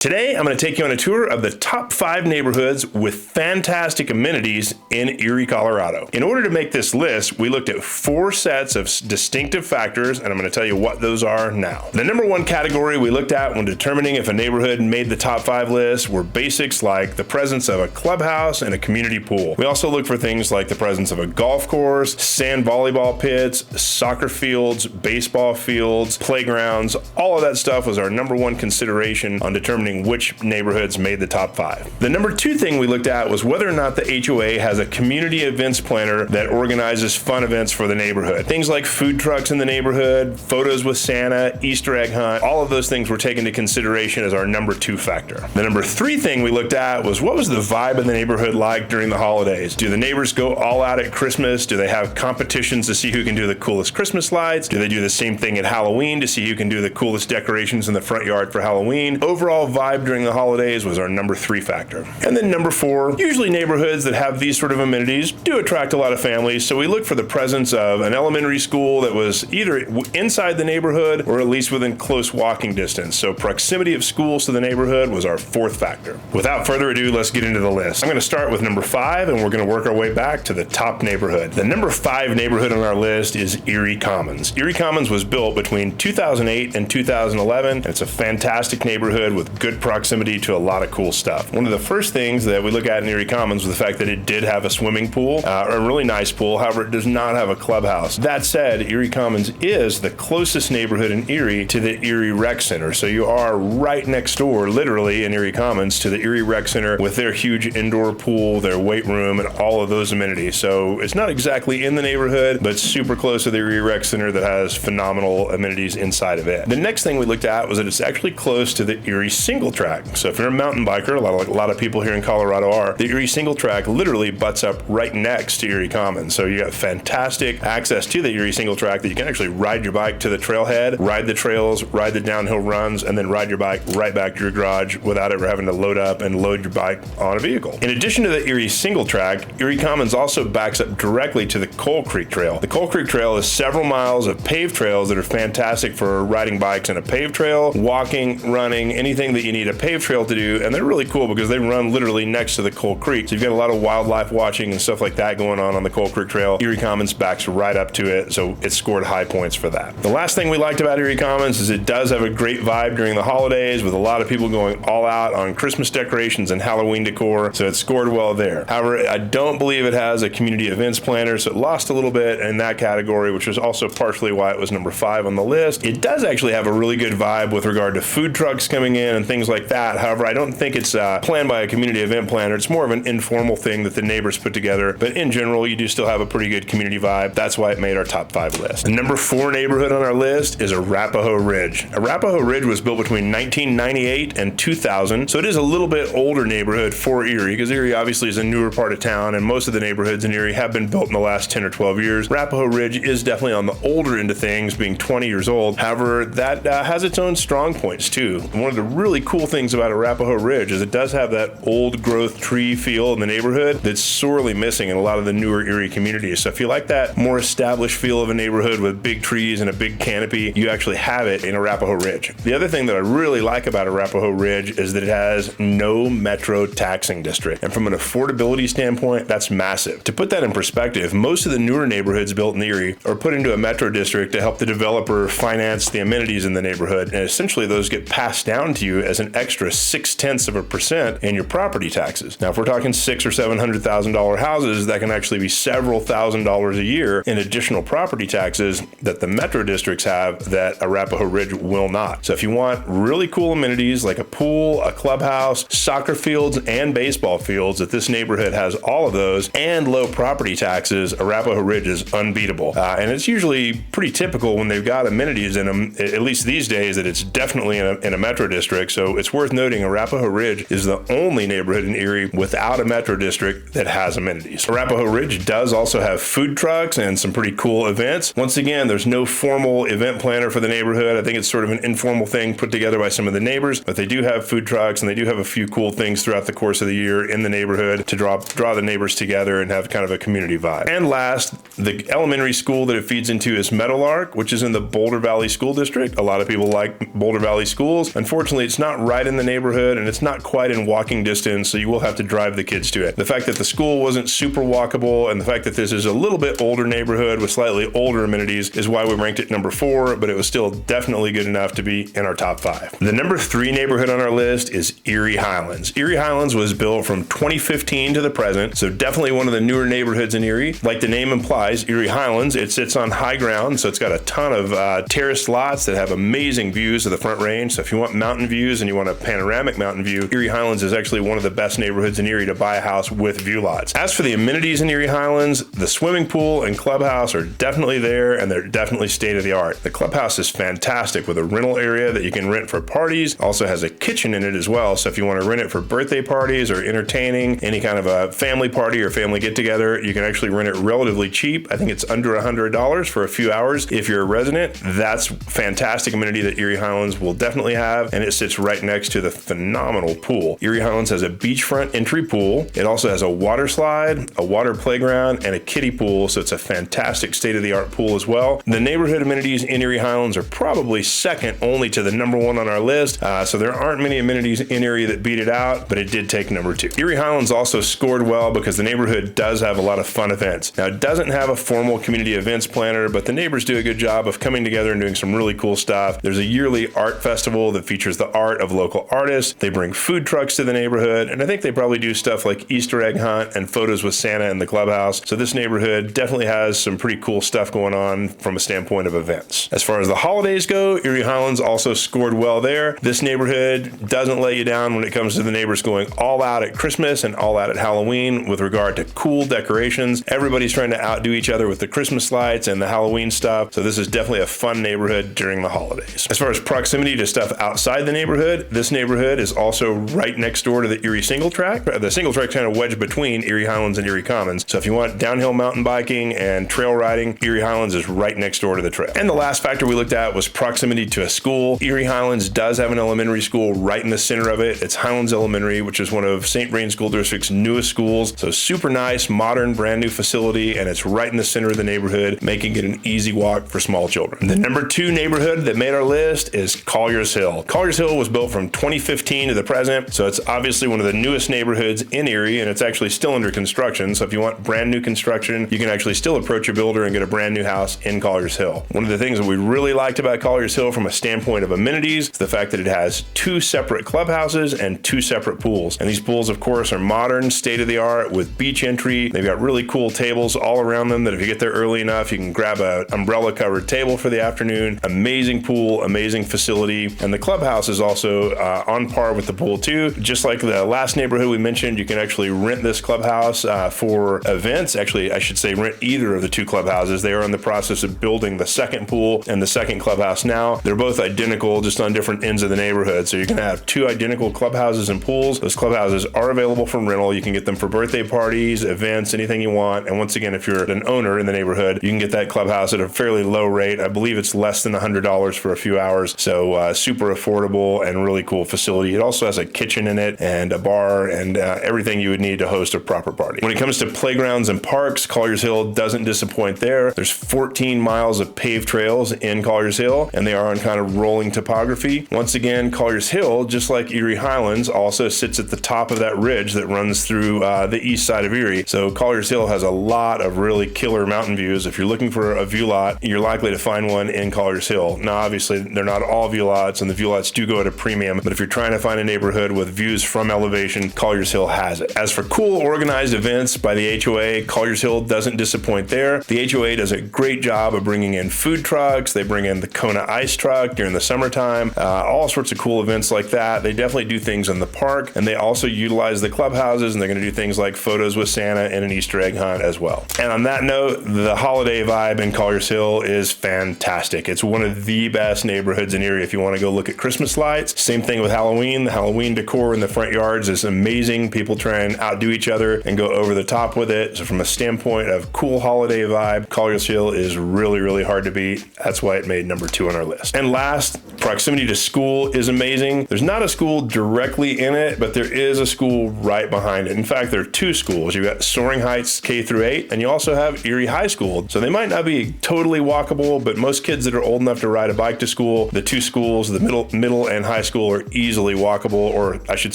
Today, I'm going to take you on a tour of the top 5 neighborhoods with fantastic amenities in Erie, Colorado. In order to make this list, we looked at 4 sets of distinctive factors, and I'm going to tell you what those are now. The number 1 category we looked at when determining if a neighborhood made the top 5 list were basics like the presence of a clubhouse and a community pool. We also looked for things like the presence of a golf course, sand volleyball pits, soccer fields, baseball fields, playgrounds. All of that stuff was our number 1 consideration on determining which neighborhoods made the top 5. The number 2 thing we looked at was whether or not the HOA has a community events planner that organizes fun events for the neighborhood. Things like food trucks in the neighborhood, photos with Santa, Easter egg hunt, all of those things were taken into consideration as our number 2 factor. The number 3 thing we looked at was what was the vibe in the neighborhood like during the holidays? Do the neighbors go all out at Christmas? Do they have competitions to see who can do the coolest Christmas lights? Do they do the same thing at Halloween to see who can do the coolest decorations in the front yard for Halloween? Overall vibe during the holidays was our number 3 factor. And then number 4, usually neighborhoods that have these sort of amenities do attract a lot of families, so we look for the presence of an elementary school that was either inside the neighborhood or at least within close walking distance. So proximity of schools to the neighborhood was our 4th factor. Without further ado, let's get into the list. I'm going to start with number 5 and we're going to work our way back to the top neighborhood. The number 5 neighborhood on our list is Erie Commons. Erie Commons was built between 2008 and 2011. And it's a fantastic neighborhood with good proximity to a lot of cool stuff. One of the first things that we look at in Erie Commons was the fact that it did have a swimming pool, a really nice pool. However, it does not have a clubhouse. That said, Erie Commons is the closest neighborhood in Erie to the Erie Rec Center. So you are right next door, literally in Erie Commons, to the Erie Rec Center with their huge indoor pool, their weight room, and all of those amenities. So it's not exactly in the neighborhood, but super close to the Erie Rec Center that has phenomenal amenities inside of it. The next thing we looked at was that it's actually close to the Erie single track. So if you're a mountain biker, a lot of people here in Colorado are, the Erie single track literally butts up right next to Erie Commons. So you got fantastic access to the Erie single track that you can actually ride your bike to the trailhead, ride the trails, ride the downhill runs, and then ride your bike right back to your garage without ever having to load up and load your bike on a vehicle. In addition to the Erie single track, Erie Commons also backs up directly to the Coal Creek Trail. The Coal Creek Trail is several miles of paved trails that are fantastic for riding bikes in a paved trail, walking, running, anything that you need a paved trail to do, and they're really cool because they run literally next to the Coal Creek. So you've got a lot of wildlife watching and stuff like that going on the Coal Creek Trail. Erie Commons backs right up to it, so it scored high points for that. The last thing we liked about Erie Commons is it does have a great vibe during the holidays with a lot of people going all out on Christmas decorations and Halloween decor, so it scored well there. However, I don't believe it has a community events planner, so it lost a little bit in that category, which was also partially why it was number 5 on the list. It does actually have a really good vibe with regard to food trucks coming in and things like that. However, I don't think it's planned by a community event planner. It's more of an informal thing that the neighbors put together. But in general, you do still have a pretty good community vibe. That's why it made our top 5 list. The number 4 neighborhood on our list is Arapahoe Ridge. Arapahoe Ridge was built between 1998 and 2000. So it is a little bit older neighborhood for Erie because Erie obviously is a newer part of town and most of the neighborhoods in Erie have been built in the last 10 or 12 years. Arapahoe Ridge is definitely on the older end of things, being 20 years old. However, that has its own strong points too. One of the really cool things about Arapahoe Ridge is it does have that old growth tree feel in the neighborhood that's sorely missing in a lot of the newer Erie communities. So if you like that more established feel of a neighborhood with big trees and a big canopy, you actually have it in Arapahoe Ridge. The other thing that I really like about Arapahoe Ridge is that it has no metro taxing district. And from an affordability standpoint, that's massive. To put that in perspective, most of the newer neighborhoods built in Erie are put into a metro district to help the developer finance the amenities in the neighborhood. And essentially those get passed down to you as an extra 0.6% in your property taxes. Now, if we're talking $600,000 or $700,000 houses, that can actually be several $1,000s a year in additional property taxes that the metro districts have that Arapahoe Ridge will not. So if you want really cool amenities like a pool, a clubhouse, soccer fields, and baseball fields, that this neighborhood has all of those, and low property taxes, Arapahoe Ridge is unbeatable. And it's usually pretty typical when they've got amenities in them, at least these days, that it's definitely in a metro district. So it's worth noting Arapahoe Ridge is the only neighborhood in Erie without a metro district that has amenities. Arapahoe Ridge does also have food trucks and some pretty cool events. Once again, there's no formal event planner for the neighborhood. I think it's sort of an informal thing put together by some of the neighbors, but they do have food trucks and they do have a few cool things throughout the course of the year in the neighborhood to draw the neighbors together and have kind of a community vibe. And last, the elementary school that it feeds into is Meadowlark, which is in the Boulder Valley School District. A lot of people like Boulder Valley schools. Unfortunately, it's not not right in the neighborhood, and it's not quite in walking distance, so you will have to drive the kids to it. The fact that the school wasn't super walkable, and the fact that this is a little bit older neighborhood with slightly older amenities is why we ranked it number 4, but it was still definitely good enough to be in our top 5. The number 3 neighborhood on our list is Erie Highlands. Erie Highlands was built from 2015 to the present, so definitely one of the newer neighborhoods in Erie. Like the name implies, Erie Highlands, it sits on high ground, so it's got a ton of terraced lots that have amazing views of the Front Range. So if you want mountain views and you want a panoramic mountain view, Erie Highlands is actually one of the best neighborhoods in Erie to buy a house with view lots. As for the amenities in Erie Highlands, the swimming pool and clubhouse are definitely there, and they're definitely state of the art. The clubhouse is fantastic with a rental area that you can rent for parties. Also has a kitchen in it as well, so if you want to rent it for birthday parties or entertaining any kind of a family party or family get together, you can actually rent it relatively cheap. I think it's under $100 for a few hours if you're a resident. That's fantastic amenity that Erie Highlands will definitely have, and it sits right next to the phenomenal pool. Erie Highlands has a beachfront entry pool. It also has a water slide, a water playground, and a kiddie pool, so it's a fantastic state-of-the-art pool as well. The neighborhood amenities in Erie Highlands are probably second only to the number 1 on our list, so there aren't many amenities in Erie that beat it out, but it did take number 2. Erie Highlands also scored well because the neighborhood does have a lot of fun events. Now, it doesn't have a formal community events planner, but the neighbors do a good job of coming together and doing some really cool stuff. There's a yearly art festival that features the art of local artists. They bring food trucks to the neighborhood, and I think they probably do stuff like Easter egg hunt and photos with Santa in the clubhouse. So this neighborhood definitely has some pretty cool stuff going on from a standpoint of events. As far as the holidays go, Erie Highlands also scored well there. This neighborhood doesn't let you down when it comes to the neighbors going all out at Christmas and all out at Halloween with regard to cool decorations. Everybody's trying to outdo each other with the Christmas lights and the Halloween stuff, so this is definitely a fun neighborhood during the holidays. As far as proximity to stuff outside the neighborhood, this neighborhood is also right next door to the Erie single track. The single track kind of wedged between Erie Highlands and Erie Commons, so if you want downhill mountain biking and trail riding, Erie Highlands is right next door to the trail. And the last factor we looked at was proximity to a school. Erie Highlands does have an elementary school right in the center of it. It's Highlands Elementary, which is one of St. Vrain School District's newest schools, so super nice, modern, brand new facility, and it's right in the center of the neighborhood, making it an easy walk for small children. The number 2 neighborhood that made our list is Colliers Hill. Colliers Hill was built from 2015 to the present, so it's obviously one of the newest neighborhoods in Erie, and it's actually still under construction. So if you want brand new construction, you can actually still approach a builder and get a brand new house in Colliers Hill. One of the things that we really liked about Colliers Hill from a standpoint of amenities is the fact that it has 2 separate clubhouses and 2 separate pools. And these pools, of course, are modern, state-of-the-art with beach entry. They've got really cool tables all around them that if you get there early enough, you can grab an umbrella-covered table for the afternoon. Amazing pool, amazing facility. And the clubhouse is also on par with the pool too. Just like the last neighborhood we mentioned, you can actually rent this clubhouse for events. Actually, I should say rent either of the 2 clubhouses. They are in the process of building the second pool and the second clubhouse now. They're both identical, just on different ends of the neighborhood. So you're going to have 2 identical clubhouses and pools. Those clubhouses are available for rental. You can get them for birthday parties, events, anything you want. And once again, if you're an owner in the neighborhood, you can get that clubhouse at a fairly low rate. I believe it's less than $100 for a few hours. So super affordable and really cool facility. It also has a kitchen in it and a bar and everything you would need to host a proper party. When it comes to playgrounds and parks, Colliers Hill doesn't disappoint there. There's 14 miles of paved trails in Colliers Hill, and they are on kind of rolling topography. Once again, Colliers Hill, just like Erie Highlands, also sits at the top of that ridge that runs through the east side of Erie. So Colliers Hill has a lot of really killer mountain views. If you're looking for a view lot, you're likely to find one in Colliers Hill. Now, obviously, they're not all view lots, and the view lots do go at a premium, but if you're trying to find a neighborhood with views from elevation, Colliers Hill has it. As for cool, organized events by the HOA, Colliers Hill doesn't disappoint there. The HOA does a great job of bringing in food trucks. They bring in the Kona ice truck during the summertime, all sorts of cool events like that. They definitely do things in the park, and they also utilize the clubhouses, and they're going to do things like photos with Santa and an Easter egg hunt as well. And on that note, the holiday vibe in Colliers Hill is fantastic. It's one of the best neighborhoods in Erie if you want to go look at Christmas lights. Same thing with Halloween. The Halloween decor in the front yards is amazing. People try and outdo each other and go over the top with it. So from a standpoint of cool holiday vibe, Colliers Hill is really, really hard to beat. That's why it made number 2 on our list. And last, proximity to school is amazing. There's not a school directly in it, but there is a school right behind it. In fact, there are 2 schools. You've got Soaring Heights K through 8, and you also have Erie High School. So they might not be totally walkable, but most kids that are old enough to ride a bike to school, the 2 schools, the middle and high high school are easily walkable, or I should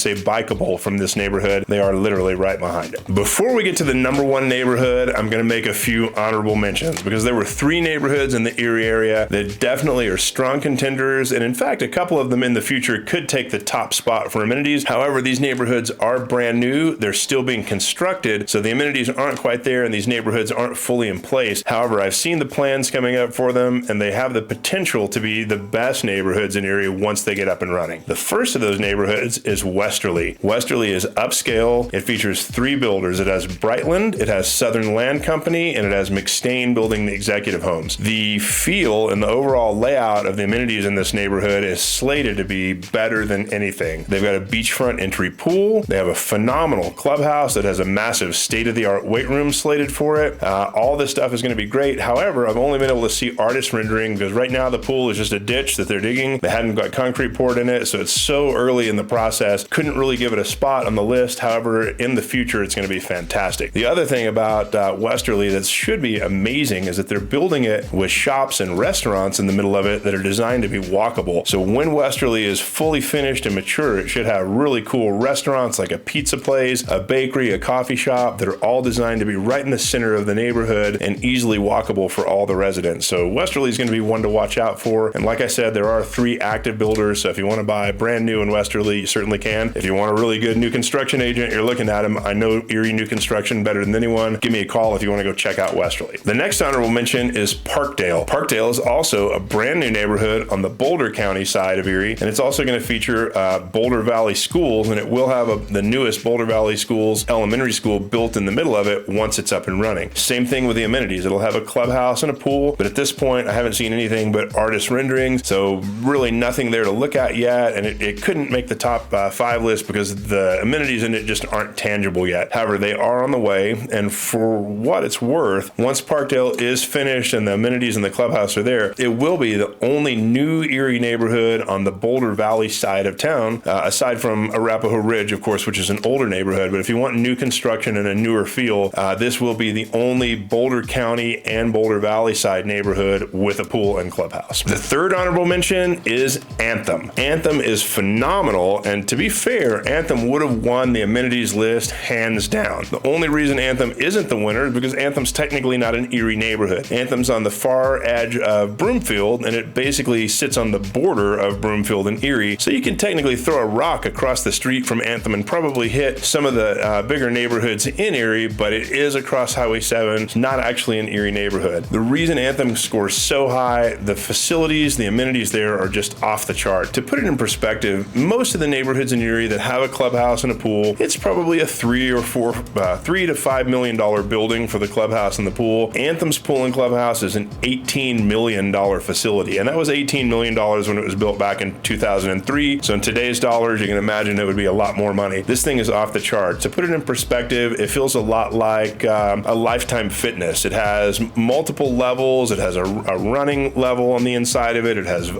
say bikeable, from this neighborhood. They are literally right behind it. Before we get to the number one neighborhood, I'm going to make a few honorable mentions because there were 3 neighborhoods in the Erie area that definitely are strong contenders, and in fact, a couple of them in the future could take the top spot for amenities. However, these neighborhoods are brand new. They're still being constructed, so the amenities aren't quite there and these neighborhoods aren't fully in place. However, I've seen the plans coming up for them, and they have the potential to be the best neighborhoods in Erie once they get up and running. The first of those neighborhoods is Westerly. Westerly is upscale. It features 3 builders. It has Brightland, it has Southern Land Company, and it has McStain building the executive homes. The feel and the overall layout of the amenities in this neighborhood is slated to be better than anything. They've got a beachfront entry pool. They have a phenomenal clubhouse that has a massive state-of-the-art weight room slated for it. All this stuff is going to be great. However, I've only been able to see artist rendering because right now the pool is just a ditch that they're digging. They hadn't got concrete poured in it, so it's so early in the process. Couldn't really give it a spot on the list. However, in the future, it's going to be fantastic. The other thing about Westerly that should be amazing is that they're building it with shops and restaurants in the middle of it that are designed to be walkable. So when Westerly is fully finished and mature, it should have really cool restaurants like a pizza place, a bakery, a coffee shop that are all designed to be right in the center of the neighborhood and easily walkable for all the residents. So Westerly is going to be one to watch out for. And like I said, there are 3 active builders. So if you want to buy brand new in Westerly, you certainly can. If you want a really good new construction agent, you're looking at them. I know Erie New Construction better than anyone. Give me a call if you want to go check out Westerly. The next honorable mention is Parkdale. Parkdale is also a brand new neighborhood on the Boulder County side of Erie, and it's also going to feature Boulder Valley Schools, and it will have the newest Boulder Valley Schools elementary school built in the middle of it once it's up and running. Same thing with the amenities. It'll have a clubhouse and a pool, but at this point, I haven't seen anything but artist renderings, so really nothing there to look at yet, and it couldn't make the top 5 list because the amenities in it just aren't tangible yet. However, they are on the way, and for what it's worth, once Parkdale is finished and the amenities and the clubhouse are there, it will be the only new Erie neighborhood on the Boulder Valley side of town, aside from Arapahoe Ridge, of course, which is an older neighborhood. But if you want new construction and a newer feel, this will be the only Boulder County and Boulder Valley side neighborhood with a pool and clubhouse. The third honorable mention is Anthem. Anthem is phenomenal, and to be fair, Anthem would have won the amenities list hands down. The only reason Anthem isn't the winner is because Anthem's technically not an Erie neighborhood. Anthem's on the far edge of Broomfield, and it basically sits on the border of Broomfield and Erie, so you can technically throw a rock across the street from Anthem and probably hit some of the bigger neighborhoods in Erie, but it is across Highway 7. It's not actually an Erie neighborhood. The reason Anthem scores so high, the facilities, the amenities there are just off the chart. To put it in perspective, most of the neighborhoods in Erie that have a clubhouse and a pool, it's probably a $3 to $5 million building for the clubhouse and the pool. Anthem's pool and clubhouse is an $18 million facility, and that was $18 million when it was built back in 2003. So in today's dollars, you can imagine it would be a lot more money. This thing is off the chart. To put it in perspective, it feels a lot like a Lifetime Fitness. It has multiple levels. It has a running level on the inside of it. It has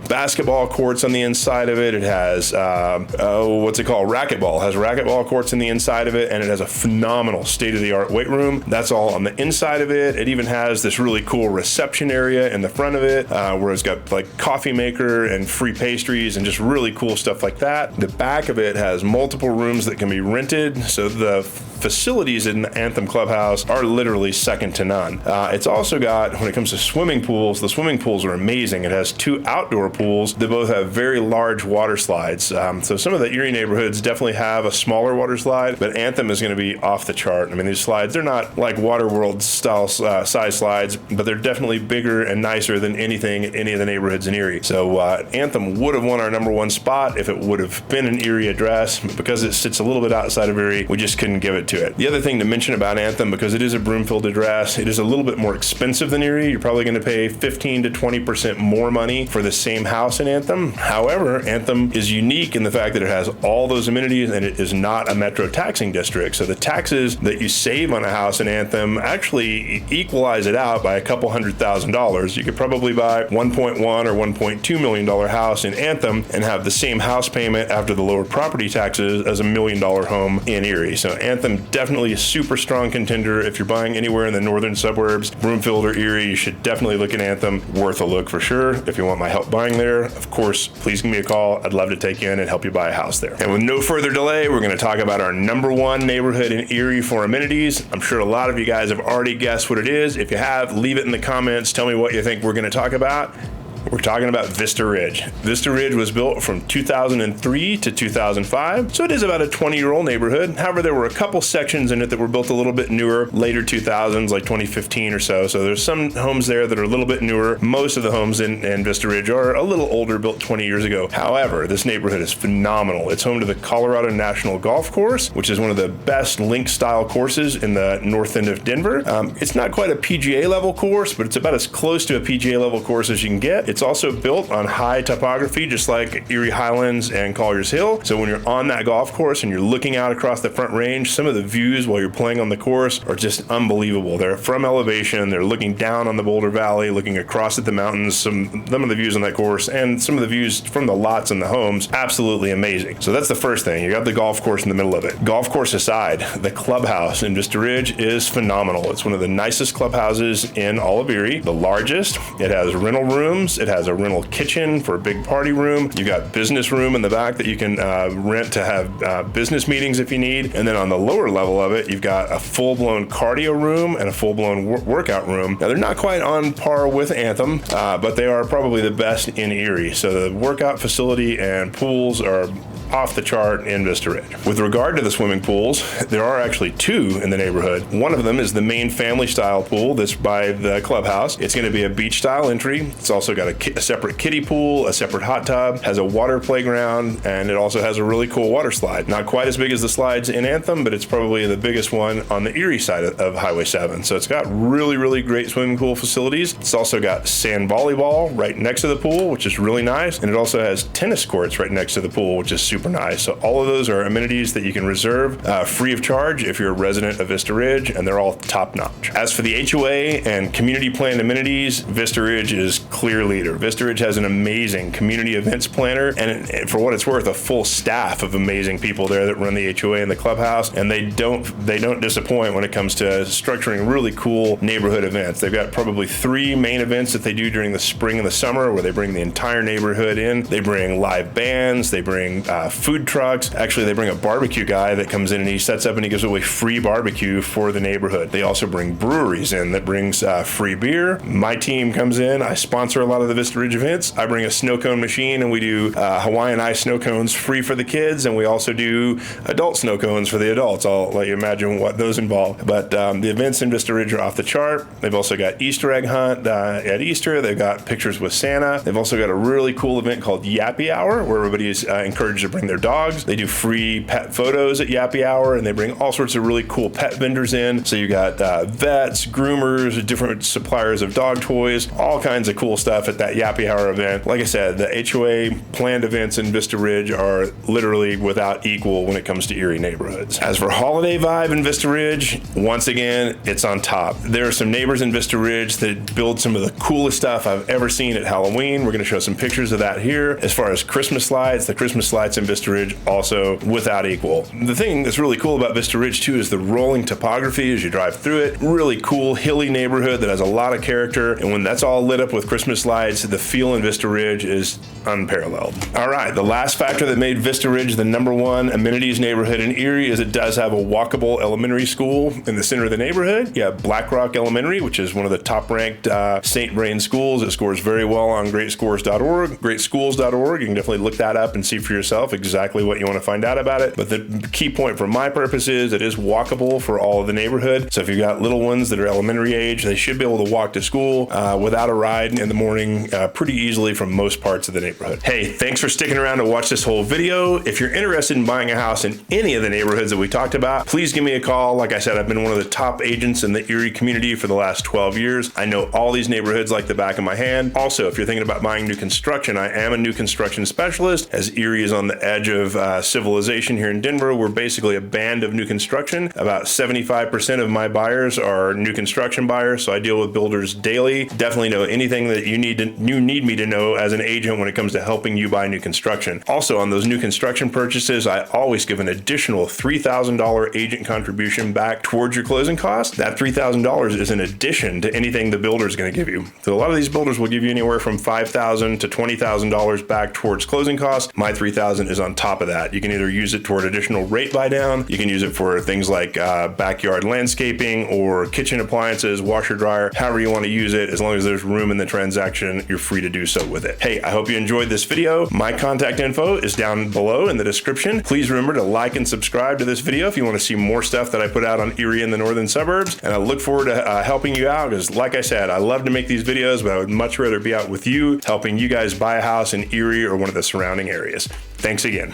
basketball courts on the inside of it. It has racquetball. It has racquetball courts in the inside of it, and it has a phenomenal state-of-the-art weight room. That's all on the inside of it. It even has this really cool reception area in the front of it, where it's got like coffee maker and free pastries and just really cool stuff like that. The back of it has multiple rooms that can be rented, so the facilities in the Anthem Clubhouse are literally second to none. It's also got, when it comes to swimming pools, the swimming pools are amazing. It has 2 outdoor pools that both have very large water slides. So some of the Erie neighborhoods definitely have a smaller water slide, but Anthem is going to be off the chart. I mean, these slides, they're not like Waterworld style size slides, but they're definitely bigger and nicer than anything in any of the neighborhoods in Erie. So Anthem would have won our number 1 spot if it would have been an Erie address, but because it sits a little bit outside of Erie, we just couldn't give it to it. The other thing to mention about Anthem, because it is a Broomfield address, it is a little bit more expensive than Erie. You're probably going to pay 15 to 20% more money for the same house in Anthem. However, Anthem is unique in the fact that it has all those amenities and it is not a metro taxing district. So the taxes that you save on a house in Anthem actually equalize it out by a couple $100,000. You could probably buy $1.1 or $1.2 million house in Anthem and have the same house payment after the lower property taxes as $1 million home in Erie. So Anthem definitely a super strong contender. If you're buying anywhere in the northern suburbs, Broomfield or Erie, you should definitely look at Anthem. Worth a look for sure. If you want my help buying there, of course, please please give me a call. I'd love to take you in and help you buy a house there. And with no further delay, we're going to talk about our #1 neighborhood in Erie for amenities. I'm sure a lot of you guys have already guessed what it is. If you have, leave it in the comments. Tell me what you think we're going to talk about. We're talking about Vista Ridge. Vista Ridge was built from 2003 to 2005, so it is about a 20-year-old neighborhood. However, there were a couple sections in it that were built a little bit newer, later 2000s, like 2015 or so. So there's some homes there that are a little bit newer. Most of the homes in Vista Ridge are a little older, built 20 years ago. However, this neighborhood is phenomenal. It's home to the Colorado National Golf Course, which is one of the best link-style courses in the north end of Denver. It's not quite a PGA level course, but it's about as close to a PGA level course as you can get. It's also built on high topography, just like Erie Highlands and Collier's Hill. So when you're on that golf course and you're looking out across the front range, some of the views while you're playing on the course are just unbelievable. They're from elevation. They're looking down on the Boulder Valley, looking across at the mountains. Some of the views on that course and some of the views from the lots and the homes, absolutely amazing. So that's the first thing. You got the golf course in the middle of it. Golf course aside, the clubhouse in Vista Ridge is phenomenal. It's one of the nicest clubhouses in all of Erie, the largest. It has rental rooms. It has a rental kitchen for a big party room. You got business room in the back that you can rent to have business meetings if you need. And then on the lower level of it, you've got a full-blown cardio room and a full-blown workout room. Now, they're not quite on par with Anthem, but they are probably the best in Erie. So the workout facility and pools are off the chart in Vista Ridge. With regard to the swimming pools, there are actually 2 in the neighborhood. One of them is the main family style pool that's by the clubhouse. It's going to be a beach style entry. It's also got a separate kiddie pool, a separate hot tub, has a water playground, and it also has a really cool water slide. Not quite as big as the slides in Anthem, but it's probably the biggest one on the Erie side of Highway 7. So it's got really, really great swimming pool facilities. It's also got sand volleyball right next to the pool, which is really nice. And it also has tennis courts right next to the pool, which is super nice. So all of those are amenities that you can reserve free of charge if you're a resident of Vista Ridge, and they're all top notch. As for the HOA and community planned amenities, Vista Ridge is clear leader. Vista Ridge has an amazing community events planner, and for what it's worth, a full staff of amazing people there that run the HOA and the clubhouse, and they don't disappoint when it comes to structuring really cool neighborhood events. They've got probably 3 main events that they do during the spring and the summer where they bring the entire neighborhood in. They bring live bands, they bring food trucks. Actually, they bring a barbecue guy that comes in and he sets up and he gives away free barbecue for the neighborhood. They also bring breweries in that brings free beer. My team comes in. I sponsor a lot of the Vista Ridge events. I bring a snow cone machine and we do Hawaiian ice snow cones free for the kids, and we also do adult snow cones for the adults. I'll let you imagine what those involve. But the events in Vista Ridge are off the chart. They've also got Easter egg hunt at Easter. They've got pictures with Santa. They've also got a really cool event called Yappy Hour where everybody is encouraged to bring their dogs. They do free pet photos at Yappy Hour, and they bring all sorts of really cool pet vendors in. So you got vets, groomers, different suppliers of dog toys, all kinds of cool stuff at that Yappy Hour event. Like I said, the HOA planned events in Vista Ridge are literally without equal when it comes to Erie neighborhoods. As for holiday vibe in Vista Ridge, once again, it's on top. There are some neighbors in Vista Ridge that build some of the coolest stuff I've ever seen at Halloween. We're going to show some pictures of that here. As far as Christmas lights, the Christmas lights in Vista Ridge also without equal. The thing that's really cool about Vista Ridge too is the rolling topography as you drive through it. Really cool hilly neighborhood that has a lot of character, and when that's all lit up with Christmas lights, the feel in Vista Ridge is unparalleled. All right, the last factor that made Vista Ridge the #1 amenities neighborhood in Erie is it does have a walkable elementary school in the center of the neighborhood. You have Black Rock Elementary, which is one of the top-ranked St. Vrain schools. It scores very well on greatscores.org, greatschools.org. You can definitely look that up and see for yourself exactly what you want to find out about it. But the key point for my purpose is it is walkable for all of the neighborhood. So if you've got little ones that are elementary age, they should be able to walk to school without a ride in the morning pretty easily from most parts of the neighborhood. Hey, thanks for sticking around to watch this whole video. If you're interested in buying a house in any of the neighborhoods that we talked about, please give me a call. Like I said, I've been one of the top agents in the Erie community for the last 12 years. I know all these neighborhoods like the back of my hand. Also, if you're thinking about buying new construction, I am a new construction specialist, as Erie is on the edge of civilization here in Denver. We're basically a band of new construction. About 75% of my buyers are new construction buyers, so I deal with builders daily. Definitely know anything that you need me to know as an agent when it comes to helping you buy new construction. Also, on those new construction purchases, I always give an additional $3,000 agent contribution back towards your closing costs. That $3,000 is in addition to anything the builder is going to give you. So a lot of these builders will give you anywhere from $5,000 to $20,000 back towards closing costs. My $3,000 is on top of that. You can either use it toward additional rate buy down. You can use it for things like backyard landscaping or kitchen appliances, washer, dryer, however you want to use it. As long as there's room in the transaction, you're free to do so with it. Hey, I hope you enjoyed this video. My contact info is down below in the description. Please remember to like and subscribe to this video if you want to see more stuff that I put out on Erie and the northern suburbs. And I look forward to helping you out, because like I said, I love to make these videos, but I would much rather be out with you, helping you guys buy a house in Erie or one of the surrounding areas. Thanks again.